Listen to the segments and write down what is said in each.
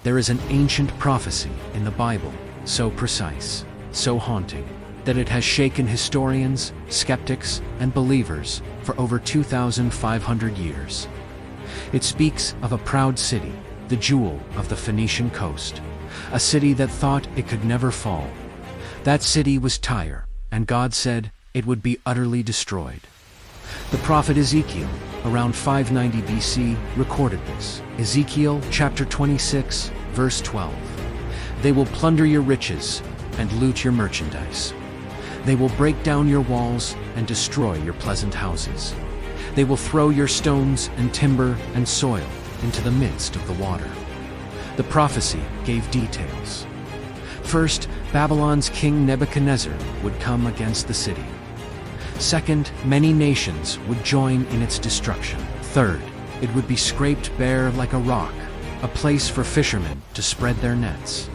There is an ancient prophecy in the Bible, so precise, so haunting, that it has shaken historians, skeptics, and believers for over 2,500 years. It speaks of a proud city, the jewel of the Phoenician coast, a city that thought it could never fall. That city was Tyre, and God said it would be utterly destroyed. The prophet Ezekiel, around 590 BC, recorded this. Ezekiel chapter 26, verse 12. They will plunder your riches and loot your merchandise. They will break down your walls and destroy your pleasant houses. They will throw your stones and timber and soil into the midst of the water. The prophecy gave details. First, Babylon's King Nebuchadnezzar would come against the city. Second, many nations would join in its destruction. Third, it would be scraped bare like a rock, a place for fishermen to spread their nets.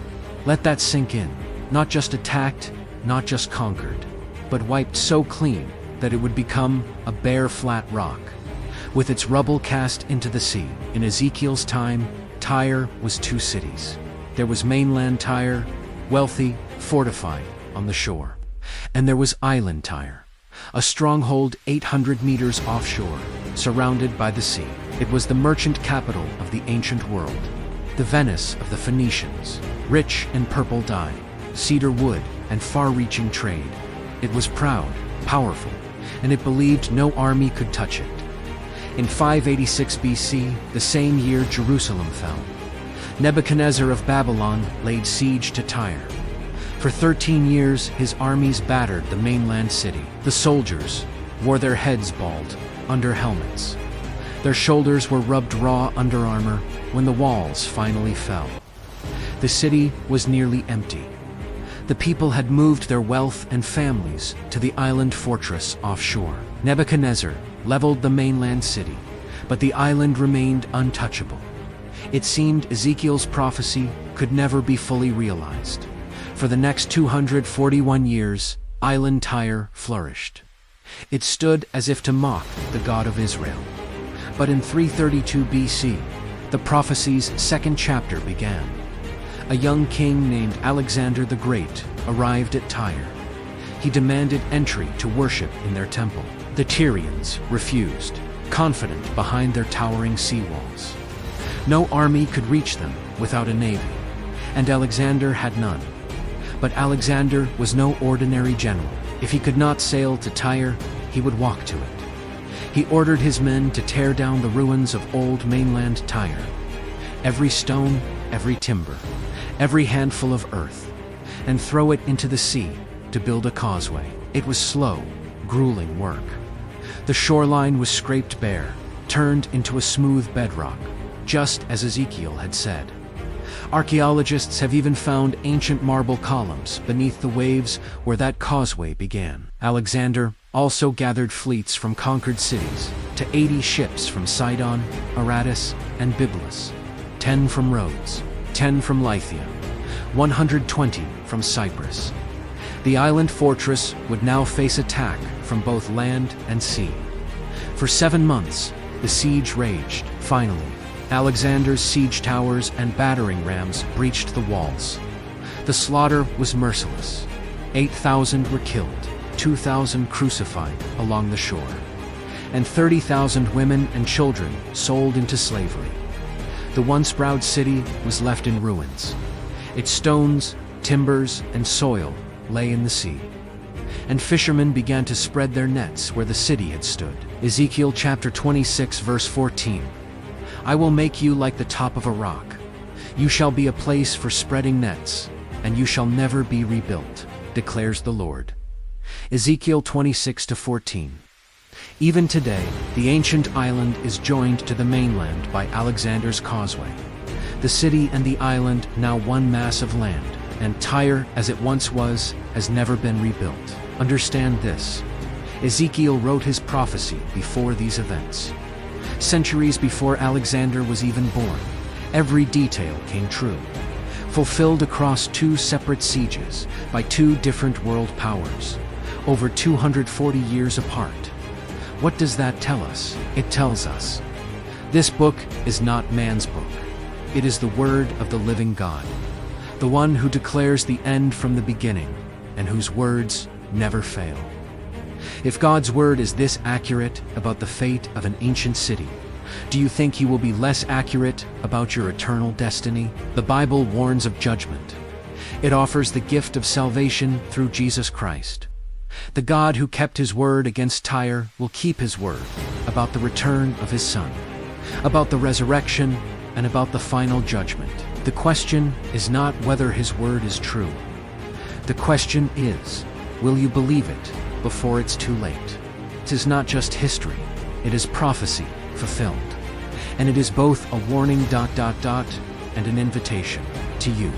Let that sink in. Not just attacked, not just conquered, but wiped so clean that it would become a bare flat rock, with its rubble cast into the sea. In Ezekiel's time, Tyre was two cities. There was mainland Tyre, wealthy, fortified, on the shore. And there was island Tyre, a stronghold 800 meters offshore, surrounded by the sea. It was the merchant capital of the ancient world, the Venice of the Phoenicians, rich in purple dye, cedar wood, and far-reaching trade. It was proud, powerful, and it believed no army could touch it. In 586 BC, the same year Jerusalem fell, Nebuchadnezzar of Babylon laid siege to Tyre. For 13 years, his armies battered the mainland city. The soldiers wore their heads bald, under helmets. Their shoulders were rubbed raw under armor when the walls finally fell. The city was nearly empty. The people had moved their wealth and families to the island fortress offshore. Nebuchadnezzar leveled the mainland city, but the island remained untouchable. It seemed Ezekiel's prophecy could never be fully realized. For the next 241 years, island Tyre flourished. It stood as if to mock the God of Israel. But in 332 BC, the prophecy's second chapter began. A young king named Alexander the Great arrived at Tyre. He demanded entry to worship in their temple. The Tyrians refused, confident behind their towering seawalls. No army could reach them without a navy, and Alexander had none. But Alexander was no ordinary general. If he could not sail to Tyre, he would walk to it. He ordered his men to tear down the ruins of old mainland Tyre. Every stone, every timber, every handful of earth, and throw it into the sea to build a causeway. It was slow, grueling work. The shoreline was scraped bare, turned into a smooth bedrock, just as Ezekiel had said. Archaeologists have even found ancient marble columns beneath the waves where that causeway began. Alexander also gathered fleets from conquered cities, to 80 ships from Sidon, Aratus, and Byblos, 10 from Rhodes, 10 from Lycia, 120 from Cyprus. The island fortress would now face attack from both land and sea. For 7 months, the siege raged. Finally, Alexander's siege towers and battering rams breached the walls. The slaughter was merciless. 8,000 were killed, 2,000 crucified along the shore, and 30,000 women and children sold into slavery. The once proud city was left in ruins. Its stones, timbers, and soil lay in the sea, and fishermen began to spread their nets where the city had stood. Ezekiel chapter 26 verse 14. I will make you like the top of a rock. You shall be a place for spreading nets, and you shall never be rebuilt, declares the Lord. Ezekiel 26-14. Even today, the ancient island is joined to the mainland by Alexander's causeway. The city and the island now one mass of land, and Tyre, as it once was, has never been rebuilt. Understand this. Ezekiel wrote his prophecy before these events. Centuries before Alexander was even born, every detail came true, fulfilled across 2 separate sieges by 2 different world powers, over 240 years apart. What does that tell us? It tells us this book is not man's book. It is the word of the living God, the one who declares the end from the beginning, and whose words never fail. If God's word is this accurate about the fate of an ancient city, do you think he will be less accurate about your eternal destiny? The Bible warns of judgment. It offers the gift of salvation through Jesus Christ. The God who kept his word against Tyre will keep his word about the return of his Son, about the resurrection, and about the final judgment. The question is not whether his word is true. The question is, will you believe it before it's too late? It is not just history, it is prophecy fulfilled. And it is both a warning and an invitation to you.